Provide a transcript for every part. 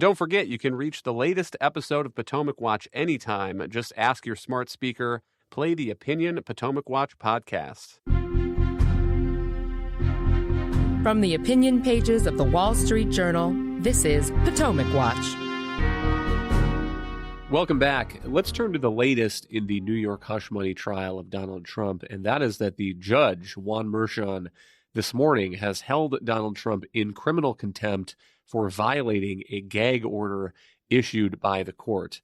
Don't forget, you can reach the latest episode of Potomac Watch anytime. Just ask your smart speaker, play the Opinion Potomac Watch podcast. From the opinion pages of the Wall Street Journal, this is Potomac Watch. Welcome back. Let's turn to the latest in the New York hush money trial of Donald Trump, and that is that the judge, Juan Merchan, this morning has held Donald Trump in criminal contempt for violating a gag order issued by the court.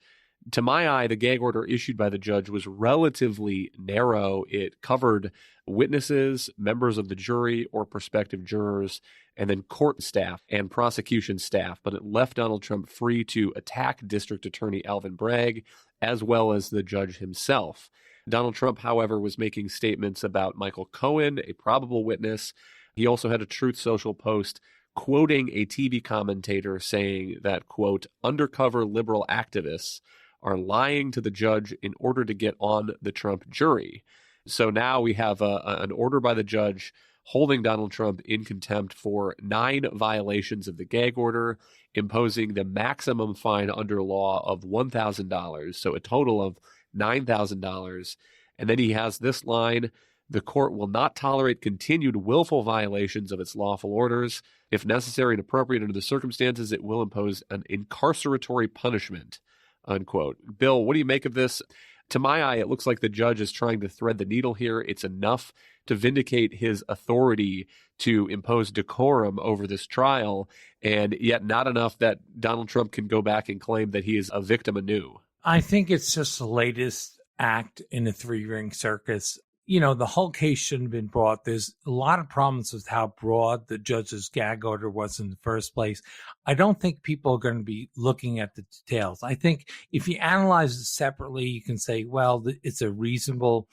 To my eye, the gag order issued by the judge was relatively narrow. It covered witnesses, members of the jury or prospective jurors, and then court staff and prosecution staff. But it left Donald Trump free to attack District Attorney Alvin Bragg, as well as the judge himself. Donald Trump, however, was making statements about Michael Cohen, a probable witness. He also had a Truth Social post quoting a TV commentator saying that, quote, undercover liberal activists are lying to the judge in order to get on the Trump jury. So now we have an order by the judge holding Donald Trump in contempt for 9 violations of the gag order, imposing the maximum fine under law of $1,000, so a total of $9,000. And then he has this line: the court will not tolerate continued willful violations of its lawful orders. If necessary and appropriate under the circumstances, it will impose an incarceratory punishment, unquote. Bill, what do you make of this? To my eye, it looks like the judge is trying to thread the needle here. It's enough to vindicate his authority to impose decorum over this trial, and yet not enough that Donald Trump can go back and claim that he is a victim anew. I think it's just the latest act in a 3-ring circus. You know, the whole case shouldn't have been brought. There's a lot of problems with how broad the judge's gag order was in the first place. I don't think people are going to be looking at the details. I think if you analyze it separately, you can say, well, it's a reasonable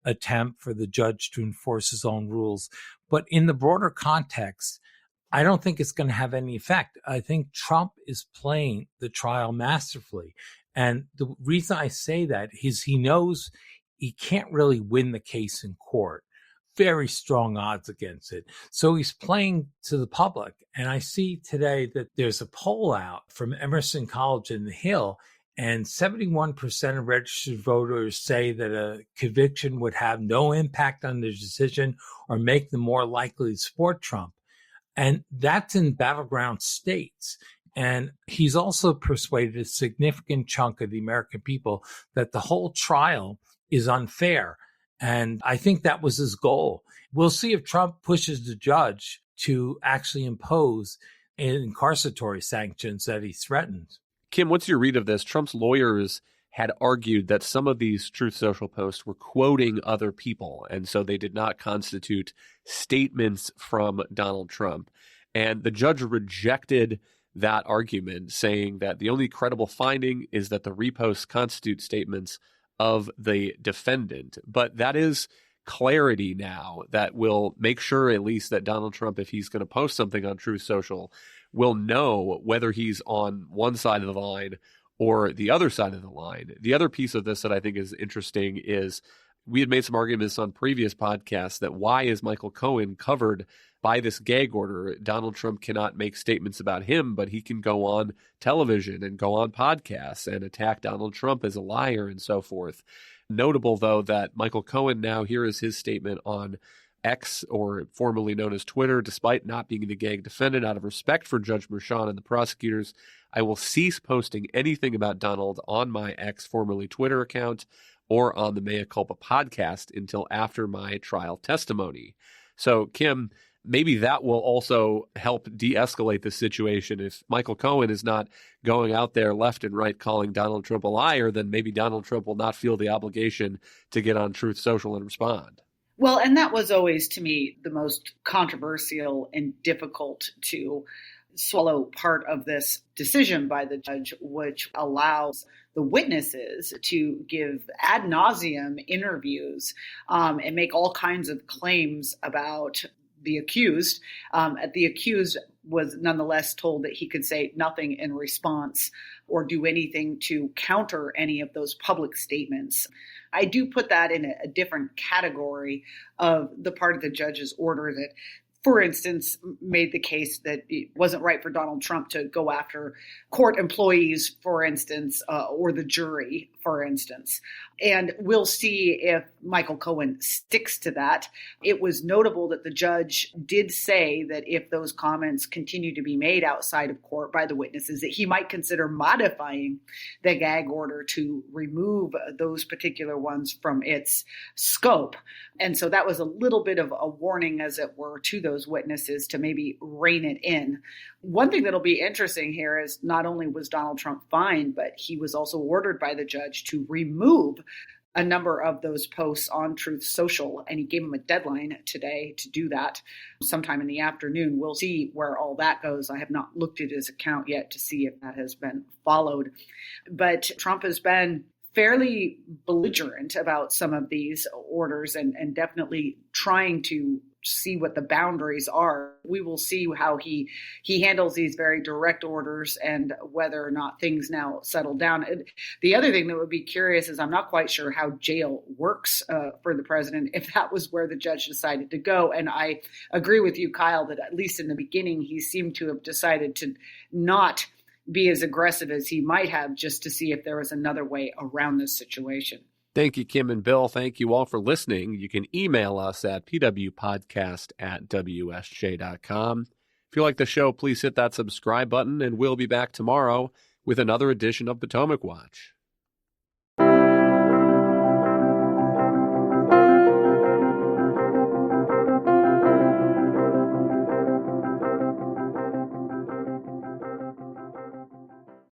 attempt for the judge to enforce his own rules. But in the broader context, I don't think it's going to have any effect. I think Trump is playing the trial masterfully. And the reason I say that is he knows he can't really win the case in court. Very strong odds against it. So he's playing to the public. And I see today that there's a poll out from Emerson College in the Hill, and 71% of registered voters say that a conviction would have no impact on their decision or make them more likely to support Trump. And that's in battleground states. And he's also persuaded a significant chunk of the American people that the whole trial is unfair. And I think that was his goal. We'll see if Trump pushes the judge to actually impose incarceratory sanctions that he threatened. Kim, what's your read of this? Trump's lawyers had argued that some of these Truth Social posts were quoting other people, and so they did not constitute statements from Donald Trump. And the judge rejected that argument, saying that the only credible finding is that the reposts constitute statements of the defendant. But that is clarity now that will make sure at least that Donald Trump, if he's going to post something on Truth Social, will know whether he's on one side of the line or the other side of the line. The other piece of this that I think is interesting is we had made some arguments on previous podcasts that why is Michael Cohen covered by this gag order? Donald Trump cannot make statements about him, but he can go on television and go on podcasts and attack Donald Trump as a liar and so forth. Notable, though, that Michael Cohen now, here is his statement on X, or formerly known as Twitter. Despite not being the gag defendant, out of respect for Judge Merchan and the prosecutors, I will cease posting anything about Donald on my X, formerly Twitter account, or on the Mea Culpa podcast until after my trial testimony. So, Kim, maybe that will also help de-escalate the situation. If Michael Cohen is not going out there left and right calling Donald Trump a liar, then maybe Donald Trump will not feel the obligation to get on Truth Social and respond. Well, and that was always, to me, the most controversial and difficult to swallow part of this decision by the judge, which allows the witnesses to give ad nauseum interviews and make all kinds of claims about the accused. The accused was nonetheless told that he could say nothing in response or do anything to counter any of those public statements. I do put that in a different category of the part of the judge's order that for instance, made the case that it wasn't right for Donald Trump to go after court employees, for instance, or the jury, for instance. And we'll see if Michael Cohen sticks to that. It was notable that the judge did say that if those comments continue to be made outside of court by the witnesses, that he might consider modifying the gag order to remove those particular ones from its scope. And so that was a little bit of a warning, as it were, to those witnesses to maybe rein it in. One thing that'll be interesting here is not only was Donald Trump fined, but he was also ordered by the judge to remove a number of those posts on Truth Social, and he gave him a deadline today to do that sometime in the afternoon. We'll see where all that goes. I have not looked at his account yet to see if that has been followed. But Trump has been fairly belligerent about some of these orders and definitely trying to see what the boundaries are. We will see how he handles these very direct orders and whether or not things now settle down. The other thing that would be curious is I'm not quite sure how jail works for the president, if that was where the judge decided to go. And I agree with you, Kyle, that at least in the beginning, he seemed to have decided to not be as aggressive as he might have, just to see if there was another way around this situation. Thank you, Kim and Bill. Thank you all for listening. You can email us at pwpodcast@wsj.com. If you like the show, please hit that subscribe button, and we'll be back tomorrow with another edition of Potomac Watch.